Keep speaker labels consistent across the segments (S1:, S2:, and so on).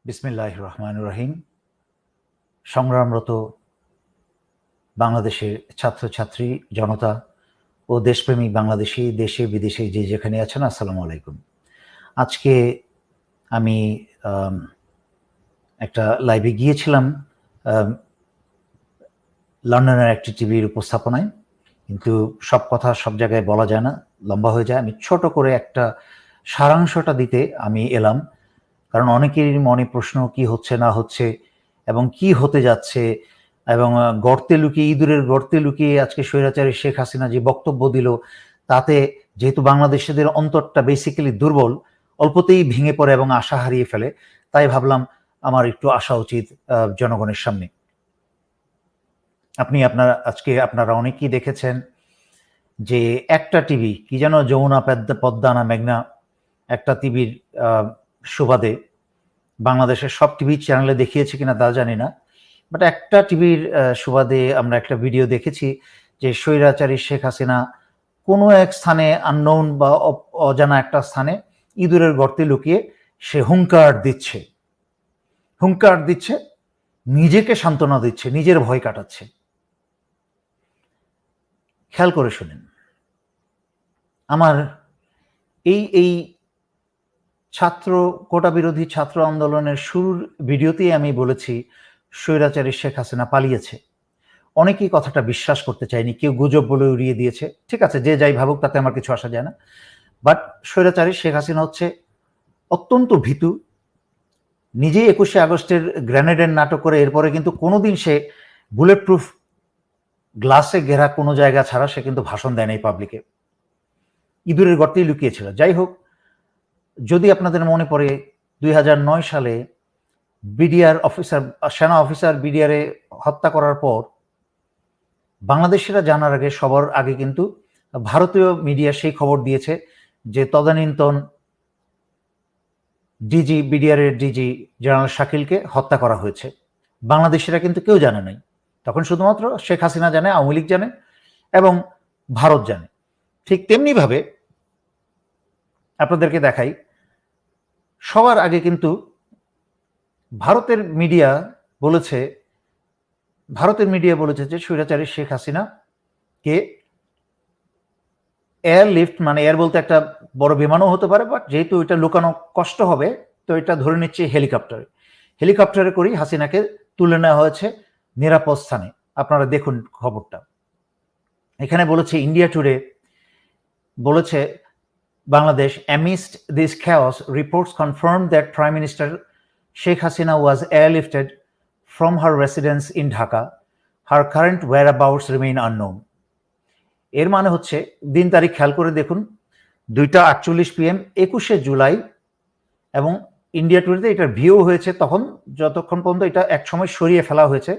S1: বিসমিল্লাহির রহমানির রহিম। সংগ্রামরত বাংলাদেশের ছাত্রছাত্রী জনতা ও দেশপ্রেমিক বাংলাদেশি দেশে বিদেশে যে যেখানে আছেন, আসসালামু আলাইকুম। আজকে আমি একটা লাইভে গিয়েছিলাম লন্ডনের একটি টিভির উপস্থাপনায়, কিন্তু সব কথা সব জায়গায় বলা যায় না, লম্বা হয়ে যায়। আমি ছোট করে একটা সারাংশটা দিতে আমি এলাম, কারণ অনেকেরই মনে প্রশ্ন কি হচ্ছে না হচ্ছে এবং কি হতে যাচ্ছে, এবং গর্তে লুকিয়ে ইঁদুরের গর্তে লুকিয়ে আজকে স্বৈরাচারী শেখ হাসিনা যে বক্তব্য দিল, তাতে যেহেতু বাংলাদেশিদের অন্তরটা বেসিক্যালি দুর্বল, অল্পতেই ভেঙে পড়ে এবং আশা হারিয়ে ফেলে, তাই ভাবলাম আমার একটু আসা উচিত জনগণের সামনে। আপনারা অনেকেই দেখেছেন যে একটা টিভি, কি যেন যমুনা পদ্মা না মেঘনা, একটা টিভির সুবাদে, বাংলাদেশের সব টিভি চ্যানেলে দেখিয়েছে কিনা তা জানি না, বাট একটা টিভির সুবাদে আমরা একটা ভিডিও দেখেছি যে স্বৈরাচারী শেখ হাসিনা কোনো এক স্থানে, আননোন বা অজানা একটা স্থানে ইঁদুরের গর্তে লুকিয়ে সে হুঙ্কার দিচ্ছে, নিজেকে সান্ত্বনা দিচ্ছে, নিজের ভয় কাটাচ্ছে। খেয়াল করে শুনেন, আমার এই কোটা বিরোধী ছাত্র আন্দোলনের শুরুর ভিডিওতেই আমি বলেছি স্বৈরাচারী শেখ হাসিনা পালিয়েছে। অনেকেই কথাটা বিশ্বাস করতে চায়নি, কেউ গুজব বলে উড়িয়ে দিয়েছে। ঠিক আছে, যে যাই ভাবুক, তাতে আমার কিছু আসা যায় না। বাট স্বৈরাচারী শেখ হাসিনা হচ্ছে অত্যন্ত ভীতু, নিজেই 21শে আগস্টের গ্রেনেডের নাটক করে এরপরে কিন্তু কোনোদিন সে বুলেট প্রুফ গ্লাসে ঘেরা কোনো জায়গা ছাড়া সে কিন্তু ভাষণ দেয় নাই পাবলিকে, ইঁদুরের গর্তেই লুকিয়েছিল। যাই হোক, যদি আপনাদের মনে পড়ে 2009 সালে বিডিআর অফিসার, সেনা অফিসার বিডিআরে হত্যা করার পর বাংলাদেশিরা জানার আগে, সবার আগে কিন্তু ভারতীয় মিডিয়া সেই খবর দিয়েছে যে তদানীন্তন ডিজি, বিডিআরের ডিজি জেনারেল শাকিলকে হত্যা করা হয়েছে। বাংলাদেশিরা কিন্তু কেউ জানে নাই তখন, শুধুমাত্র শেখ হাসিনা জানে, আওয়ামী লীগ জানে এবং ভারত জানে। ঠিক তেমনিভাবে আপনাদেরকে দেখাই, সবার আগে কিন্তু ভারতের মিডিয়া বলেছে যে স্বৈরাচারী শেখ হাসিনাকে এয়ারলিফট, মানে এয়ার বলতে একটা বড় বিমানও হতে পারে, বাট যেহেতু এটা লুকানো কষ্ট হবে, তো এটা ধরে নিচ্ছে হেলিকপ্টারে করেই হাসিনাকে তুলে নেওয়া হয়েছে নিরাপদ স্থানে। আপনারা দেখুন খবরটা। এখানে বলেছে, ইন্ডিয়া টুডে বলেছে, Bangladesh, amidst this chaos, reports confirmed that Prime Minister Sheikh Hasina was airlifted from her residence in Dhaka. Her current whereabouts remain unknown. এর মানে হচ্ছে, দিন তারিখ খেয়াল করে দেখুন, 2:48 PM 21শে জুলাই, এবং ইন্ডিয়া টুডেতে এটার ভিউ হয়েছে তখন, যতক্ষণ পর্যন্ত এটা এক সময় সরিয়ে ফেলা হয়েছে,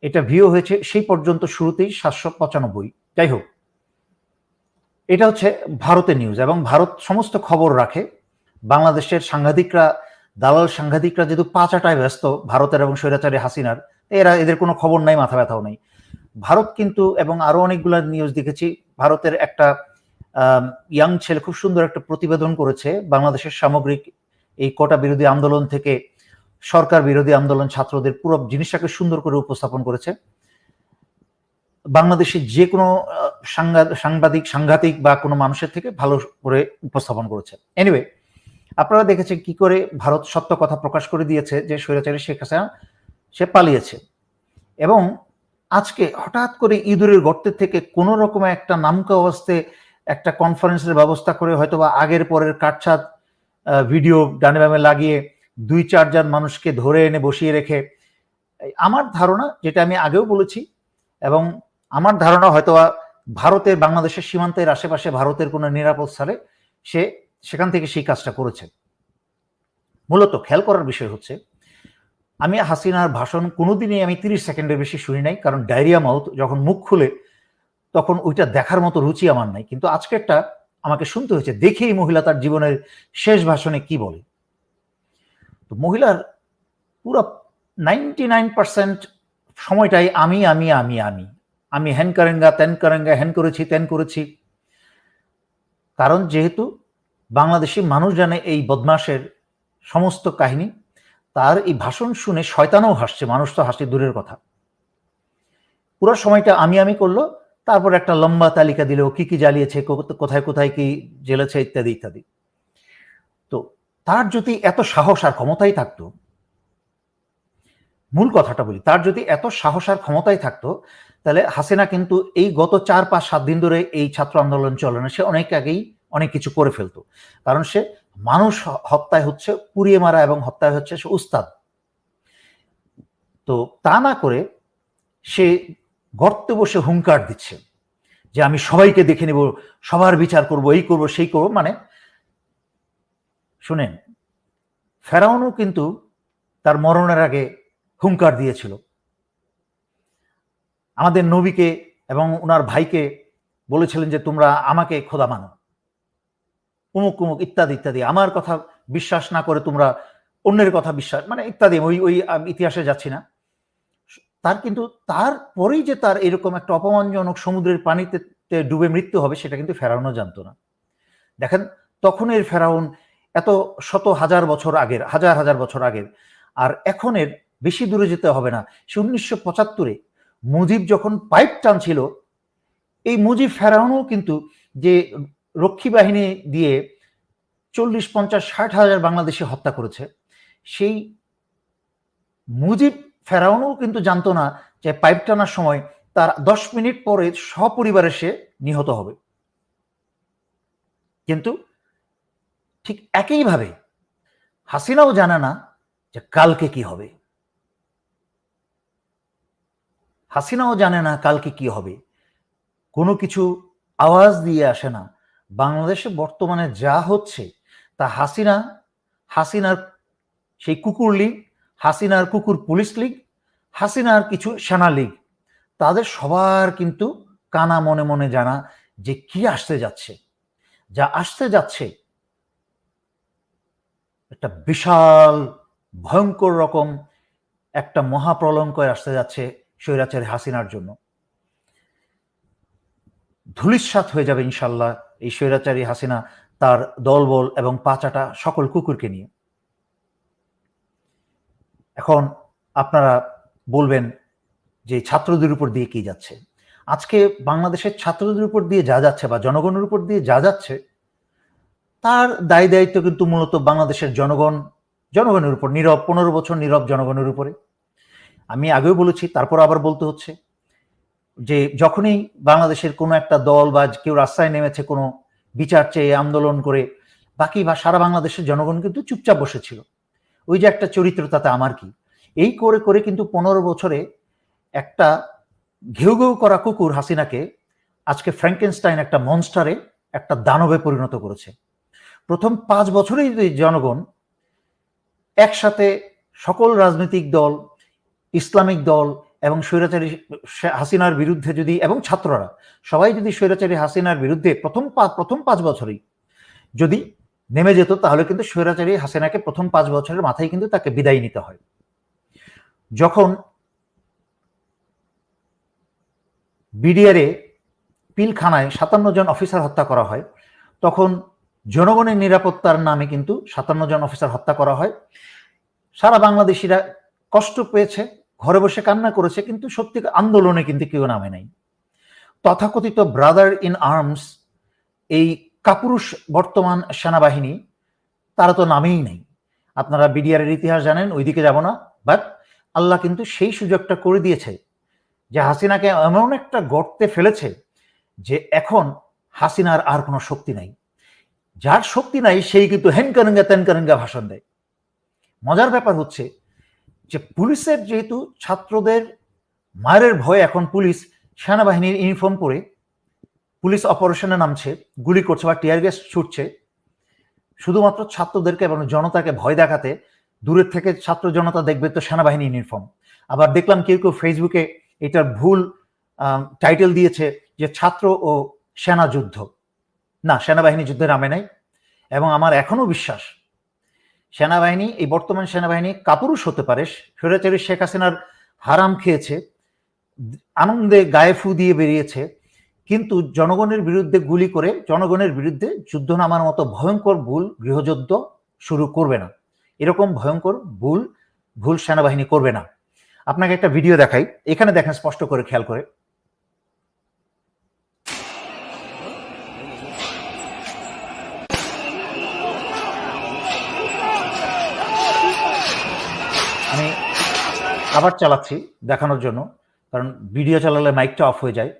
S1: এটা ভিউ হয়েছে সেই পর্যন্ত শুরুতেই 795। যাই হোক, এটা হচ্ছে ভারতের নিউজ, এবং ভারত সমস্ত খবর রাখে। বাংলাদেশের সাংবাদিকরা, দালাল সাংবাদিকরা যেহেতু পাচাটায় ব্যস্ত ভারতের এবং স্বৈরাচারী হাসিনার, এদের কোনো খবর নাই, মাথা ব্যথাও নেই। ভারত কিন্তু, এবং আরো অনেকগুলো নিউজ দেখেছি, ভারতের একটা ইয়াং ছেলে খুব সুন্দর একটা প্রতিবেদন করেছে বাংলাদেশের সামগ্রিক এই কোটা বিরোধী আন্দোলন থেকে সরকার বিরোধী আন্দোলন, ছাত্রদের পুরো জিনিসটাকে সুন্দর করে উপস্থাপন করেছে। বাংলাদেশের যে কোনো সাংঘাতিক বা কোনো মানুষের থেকে ভালো করে উপস্থাপন করেছে। এনিওয়ে, আপনারা দেখেছেন কি করে ভারত সত্য কথা প্রকাশ করে দিয়েছে যে স্বৈরাচারী শেখ হাসিনা সে পালিয়েছে, এবং আজকে হঠাৎ করে ইঁদুরের গর্তের থেকে কোনো রকমে একটা নামকা অবস্থায় একটা কনফারেন্সের ব্যবস্থা করে, হয়তোবা আগের পরের কাটছাট ভিডিও ডানে বামে লাগিয়ে 2-4 জন মানুষকে ধরে এনে বসিয়ে রেখে, আমার ধারণা, যেটা আমি আগেও বলেছি, এবং আমার ধারণা হয়তো ভারতের, বাংলাদেশের সীমান্তের আশেপাশে ভারতের কোনো নিরাপদ স্থানে সেখান থেকে সেই কাজটা করেছে। মূলত খেয়াল করার বিষয় হচ্ছে, আমি হাসিনার ভাষণ কোনোদিনই আমি 30 সেকেন্ডের বেশি শুনি নাই, কারণ ডায়রিয়া মাউথ, যখন মুখ খুলে তখন ওইটা দেখার মতো রুচি আমার নাই। কিন্তু আজকেরটা আমাকে শুনতে হয়েছে, দেখি এই মহিলা তার জীবনের শেষ ভাষণে কি বলে। তো মহিলার পুরো 99% সময়টাই আমি আমি আমি আমি আমি হ্যান করেঙ্গা, তেন করেঙ্গা, হ্যান করেছি, তেন করেছি। কারণ যেহেতু বাংলাদেশি মানুষ জানে এই বদমাশের সমস্ত কাহিনী, তার এই ভাষণ শুনে শয়তানও হাসছে, মানুষ তো হাসছে দূরের কথা। পুরো সময়টা আমি করলো, তারপর একটা লম্বা তালিকা দিল কি কি জ্বালিয়েছে, কোথায় কোথায় কি জ্বেলেছে ইত্যাদি ইত্যাদি। তো তার যদি এত সাহস আর ক্ষমতাই থাকতো, মূল কথাটা বলি, তার যদি এত সাহস আর ক্ষমতাই থাকতো, তাহলে হাসিনা কিন্তু এই গত 4-5-7 দিন ধরে এই ছাত্র আন্দোলন চলে না, সে অনেক আগেই অনেক কিছু করে ফেলতো। কারণ সে মানুষ হত্যায় হচ্ছে, পুড়িয়ে মারা এবং হত্যায় হচ্ছে সে উস্তাদ। তো তা না করে সে গর্তে বসে হুঙ্কার দিচ্ছে যে আমি সবাইকে দেখে নেব, সবার বিচার করব, এই করব সেই করব। মানে শুনেন, ফেরাউনও কিন্তু তার মরণের আগে হুঙ্কার দিয়েছিল, আমাদের নবীকে এবং ওনার ভাইকে বলেছিলেন যে তোমরা আমাকে খোদা মানো, উমুক উমুক ইত্যাদি ইত্যাদি, আমার কথা বিশ্বাস না করে তোমরা অন্যের কথা বিশ্বাস, মানে ইত্যাদি। ওই ইতিহাসে যাচ্ছি না। তার কিন্তু তারপরেই যে তার এরকম একটা অপমানজনক সমুদ্রের পানিতে ডুবে মৃত্যু হবে, সেটা কিন্তু ফেরাউনও জানতো না। দেখেন, তখনের ফেরাউন এত শত হাজার বছর আগের, হাজার হাজার বছর আগের, আর এখনের বেশি দূরে যেতে হবে না। সে 1975-এ মুজিব যখন পাইপ টানছিল, এই মুজিব ফেরাউনও কিন্তু যে রক্ষী বাহিনী দিয়ে 40, 50, 60 হাজার বাংলাদেশি হত্যা করেছে, সেই মুজিব ফেরাউনও কিন্তু জানতো না যে পাইপ টানার সময় তার 10 মিনিট পরে সপরিবারে সে নিহত হবে। কিন্তু ঠিক একইভাবে হাসিনাও জানে না যে কালকে কি হবে, হাসিনাও জানে না কালকে কি হবে। কোনো কিছু আওয়াজ দিয়ে আসে না। বাংলাদেশে বর্তমানে যা হচ্ছে তা হাসিনার সেই কুকুর লীগ, হাসিনার কুকুর পুলিশ লীগ, হাসিনার কিছু সেনা লীগ, তাদের সবার কিন্তু কানা মনে মনে জানা যে কি আসতে যাচ্ছে। যা আসতে যাচ্ছে একটা বিশাল ভয়ঙ্কর রকম একটা মহাপ্রলঙ্কয় আসতে যাচ্ছে স্বৈরাচারী হাসিনার জন্য। ধূলিসাৎ হয়ে যাবে ইনশাল্লাহ এই স্বৈরাচারী হাসিনা তার দলবল এবং পাচাটা সকল কুকুরকে নিয়ে। এখন আপনারা বলবেন যে ছাত্রদের উপর দিয়ে কি যাচ্ছে। আজকে বাংলাদেশের ছাত্রদের উপর দিয়ে যা যাচ্ছে বা জনগণের উপর দিয়ে যা যাচ্ছে, তার দায় দায়িত্ব কিন্তু মূলত বাংলাদেশের জনগণের উপর, নীরব 15 বছর নীরব জনগণের উপরে। আমি আগেও বলেছি, তারপর আবার বলতে হচ্ছে যে যখনই বাংলাদেশের কোনো একটা দল বা কেউ রাস্তায় নেমেছে কোনো বিচার চেয়ে আন্দোলন করে, বাকি বা সারা বাংলাদেশের জনগণ কিন্তু চুপচাপ বসেছিল। ওই যে একটা চরিত্র, তাতে আমার কি, এই করে করে কিন্তু 15 বছরে একটা ঘেউ ঘেউ করা কুকুর হাসিনাকে আজকে ফ্র্যাঙ্কেনস্টাইন একটা মনস্টারে, একটা দানবে পরিণত করেছে। প্রথম 5 বছরেই যদি জনগণ একসাথে সকল রাজনৈতিক দল, ইসলামিক দল এবং স্বৈরাচারী হাসিনার বিরুদ্ধে যদি, এবং ছাত্ররা সবাই যদি স্বৈরাচারী হাসিনার বিরুদ্ধে প্রথম 5 বছরেই যদি নেমে যেত, তাহলে কিন্তু স্বৈরাচারী হাসিনাকে প্রথম 5 বছরের মাথায় কিন্তু তাকে বিদায় নিতে হয়। যখন বিডিআরে পিলখানায় 57 জন অফিসার হত্যা করা হয়, তখন জনগণের নিরাপত্তার নামে কিন্তু 57 জন অফিসার হত্যা করা হয়। সারা বাংলাদেশিরা কষ্ট পেয়েছে, ঘরে বসে কান্না করেছে, কিন্তু সত্যি আন্দোলনে কিন্তু কেউ নামে নাই। তথাকথিত ব্রাদার ইন আর্মস, এই কাপুরুষ বর্তমান সেনাবাহিনী, তারা তো নামেই নেই। আপনারা বিডিআরের ইতিহাস জানেন, ওইদিকে যাব না। বাট আল্লাহ কিন্তু সেই সুযোগটা করে দিয়েছে যে হাসিনাকে এমন একটা গর্তে ফেলেছে যে এখন হাসিনার আর কোনো শক্তি নাই। যার শক্তি নাই সেই কিন্তু হেনকারেঙ্গা তেনকারেঙ্গা ভাষণ দেয়। মজার ব্যাপার হচ্ছে যে পুলিশের যেহেতু ছাত্রদের মায়ের ভয়ে এখন পুলিশ সেনাবাহিনীর ইউনিফর্ম পরে পুলিশ অপারেশনে নামছে, গুলি করছে বা টিয়ার গ্যাস ছুটছে শুধুমাত্র ছাত্রদেরকে এবং জনতাকে ভয় দেখাতে। দূরের থেকে ছাত্র জনতা দেখবে তো সেনাবাহিনী ইউনিফর্ম। আবার দেখলাম কেউ কেউ ফেসবুকে এটার ভুল টাইটেল দিয়েছে যে ছাত্র ও সেনা যুদ্ধ। না, সেনাবাহিনী যুদ্ধে নামে নাই। এবং আমার এখনো বিশ্বাস সেনাবাহিনী, এই বর্তমান সেনাবাহিনী কাপুরুষ হতে পারে, স্বৈরাচারী শেখ হাসিনার হারাম খেয়েছে, আনন্দে গায়ে ফু দিয়ে বেরিয়েছে, কিন্তু জনগণের বিরুদ্ধে গুলি করে জনগণের বিরুদ্ধে যুদ্ধ নামার মতো ভয়ঙ্কর ভুল গৃহযুদ্ধ শুরু করবে না। এরকম ভয়ঙ্কর ভুল ভুল সেনাবাহিনী করবে না। আপনাকে একটা ভিডিও দেখাই, এখানে দেখেন স্পষ্ট করে, খেয়াল করে। আমি আবার চালাচ্ছি দেখানোর জন্য, কারণ ভিডিও চালালে মাইকটা অফ হয়ে যায়।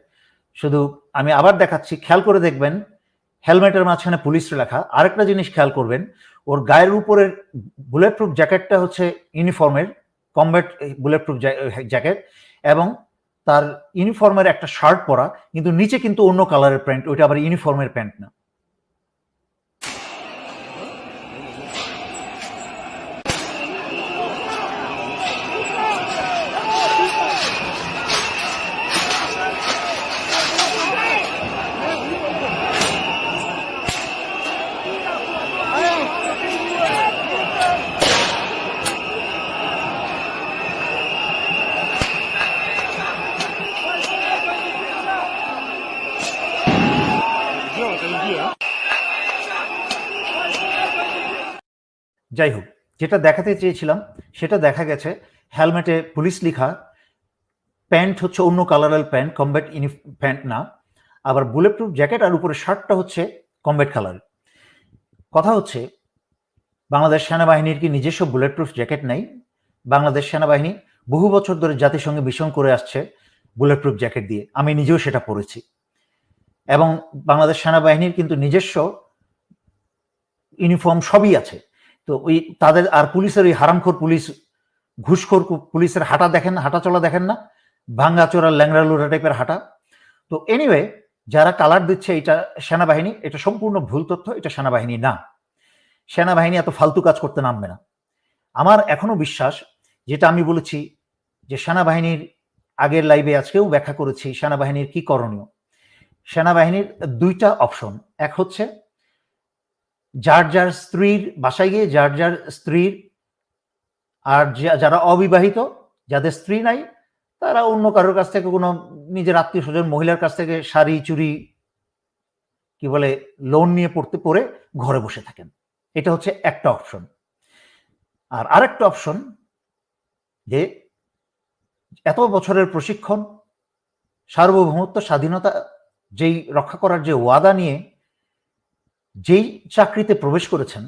S1: শুধু আমি আবার দেখাচ্ছি, খেয়াল করে দেখবেন হেলমেটের মাঝখানে পুলিশ লেখা। আরেকটা জিনিস খেয়াল করবেন, ওর গায়ের উপরের বুলেট প্রুফ জ্যাকেটটা হচ্ছে ইউনিফর্মের কমব্যাট বুলেট প্রুফ জ্যাকেট, এবং তার ইউনিফর্মের একটা শার্ট পরা, কিন্তু নিচে কিন্তু অন্য কালারের প্যান্ট, ওইটা আবার ইউনিফর্মের প্যান্ট না। যাই হোক, যেটা দেখাতে চেয়েছিলাম সেটা দেখা গেছে, হেলমেটে পুলিশ লেখা, প্যান্ট হচ্ছে অন্য কালারের প্যান্ট, কমব্যাট প্যান্ট না, আবার বুলেট প্রুফ জ্যাকেট আর উপরে শার্টটা হচ্ছে কমব্যাট কালার। কথা হচ্ছে, বাংলাদেশ সেনাবাহিনীর কি নিজস্ব বুলেট প্রুফ জ্যাকেট নেই? বাংলাদেশ সেনাবাহিনী বহু বছর ধরে জাতিসংঘে মিশন করে আসছে বুলেট প্রুফ জ্যাকেট দিয়ে, আমি নিজেও সেটা পরেছি। এবং বাংলাদেশ সেনাবাহিনীর কিন্তু নিজস্ব ইউনিফর্ম সবই আছে। তো ওই তাদের আর পুলিশের ওই হারামখোর পুলিশ, ঘুষখোর পুলিশের হাঁটা দেখেন, হাঁটা চলা দেখেন না, ভাঙ্গাচোরা ল্যাংড়া লুড়া টাইপের হাঁটা। তো এনিওয়ে, যারা কালার দিচ্ছে এটা সেনাবাহিনী, এটা সম্পূর্ণ ভুল তথ্য, এটা সেনাবাহিনী না। সেনাবাহিনী এত ফালতু কাজ করতে নামবে না। আমার এখনো বিশ্বাস, যেটা আমি বলেছি, যে সেনাবাহিনীর আগের লাইভে আজকেও ব্যাখ্যা করেছি সেনাবাহিনীর কি করণীয়। সেনাবাহিনীর দুইটা অপশন, এক হচ্ছে যার যার স্ত্রীর বাসায় গিয়ে যার যার স্ত্রীর, আর যারা অবিবাহিত, যাদের স্ত্রী নাই, তারা অন্য কারোর কাছ থেকে, কোনো নিজের আত্মীয় স্বজন মহিলার কাছ থেকে শাড়ি চুড়ি কি বলে লোন নিয়ে পড়ে ঘরে বসে থাকেন। এটা হচ্ছে একটা অপশন। আর আরেকটা অপশন, যে এত বছরের প্রশিক্ষণ, সার্বভৌমত্ব, স্বাধীনতা যেই রক্ষা করার যে ওয়াদা নিয়ে যেই চাকরিতে প্রবেশ করেছেন,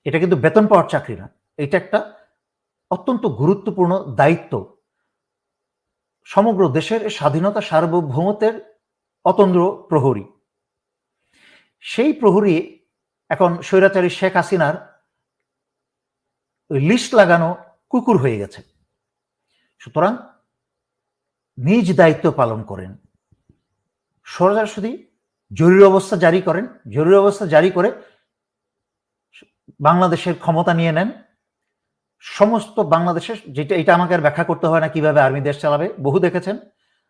S1: এটা কিন্তু বেতন পাওয়ার চাকরি না, এটা একটা অত্যন্ত গুরুত্বপূর্ণ দায়িত্ব। সমগ্র দেশের স্বাধীনতা সার্বভৌমত্বের অতন্দ্র প্রহরী। সেই প্রহরী এখন স্বৈরাচারী শেখ হাসিনার লিস্ট লাগানো কুকুর হয়ে গেছে। সুতরাং নিজ দায়িত্ব পালন করেন, সরাসরি জরুরি অবস্থা জারি করেন, জরুরি অবস্থা জারি করে বাংলাদেশের ক্ষমতা নিয়ে নেন। সমস্ত বাংলাদেশের, যেটা এটা আমাকে আর ব্যাখ্যা করতে হয় না কিভাবে আর্মি দেশ চালাবে, বহু দেখেছেন।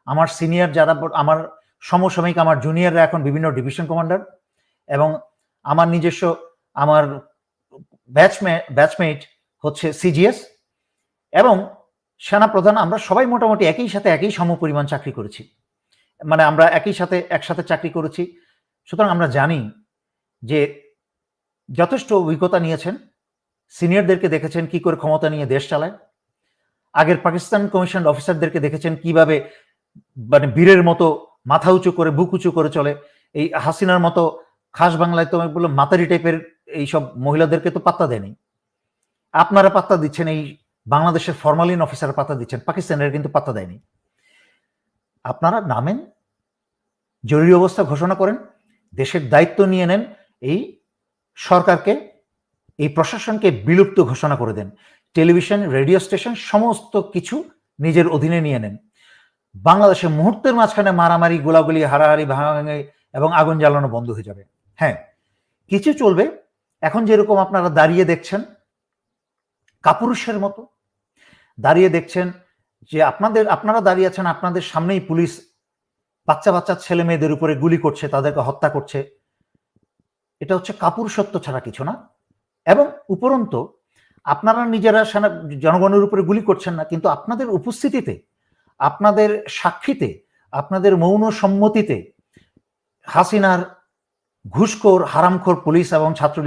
S1: আমার সিনিয়র যারা, আমার সমসাময়িক, আমার জুনিয়ররা এখন বিভিন্ন ডিভিশন কমান্ডার, এবং আমার নিজস্ব, আমার ব্যাচমেট হচ্ছে সিজিএস এবং সেনাপ্রধান, আমরা সবাই মোটামুটি একই সাথে একই সমপরিমাণ চাকরি করেছি, মানে আমরা একসাথে চাকরি করেছি। সুতরাং আমরা জানি যে যথেষ্ট অভিজ্ঞতা নিয়েছেন, সিনিয়রদেরকে দেখেছেন কি করে ক্ষমতা নিয়ে দেশ চালায়, আগের পাকিস্তান কমিশন অফিসারদেরকে দেখেছেন কিভাবে মানে বীরের মতো মাথা উঁচু করে, বুক উঁচু করে চলে। এই হাসিনার মতো খাস বাংলায় তো বললো মাতারি টাইপের এইসব মহিলাদেরকে তো পাত্তা দেয়নি। আপনারা পাত্তা দিচ্ছেন, এই বাংলাদেশের ফরমালিন অফিসার পাত্তা দিচ্ছেন, পাকিস্তানের কিন্তু পাত্তা দেয়নি। আপনারা নামেন, জরুরি অবস্থা ঘোষণা করেন, দেশের দায়িত্ব নিয়ে নেন, এই সরকারকে, এই প্রশাসনকে বিলুপ্ত ঘোষণা করে দেন, টেলিভিশন, রেডিও স্টেশন সমস্ত কিছু নিজের অধীনে নিয়ে নেন। বাংলাদেশে মুহূর্তের মাঝখানে মারামারি, গোলাগুলি, হারাহারি, ভাঙাভাঙি এবং আগুন জ্বালানো বন্ধ হয়ে যাবে। হ্যাঁ, কিছু চলবে। এখন যেরকম আপনারা দাঁড়িয়ে দেখছেন কাপুরুষের মতো দাঁড়িয়ে দেখছেন, যে আপনারা দাঁড়িয়ে আছেন, আপনাদের সামনেই পুলিশ বাচ্চা ছেলে মেয়েদের উপরে গুলি করছে, তাদেরকে হত্যা করছে। এটা হচ্ছে কাপুরুষত্ব ছাড়া কিছু না। এবং উপরন্তু আপনারা নিজেরা জনগণের উপরে গুলি করছেন না, কিন্তু আপনাদের উপস্থিতিতে, আপনাদের সাক্ষীতে, আপনাদের মৌন সম্মতিতে হাসিনার ঘুষখোর, হারামখোর পুলিশ এবং ছাত্রলীগ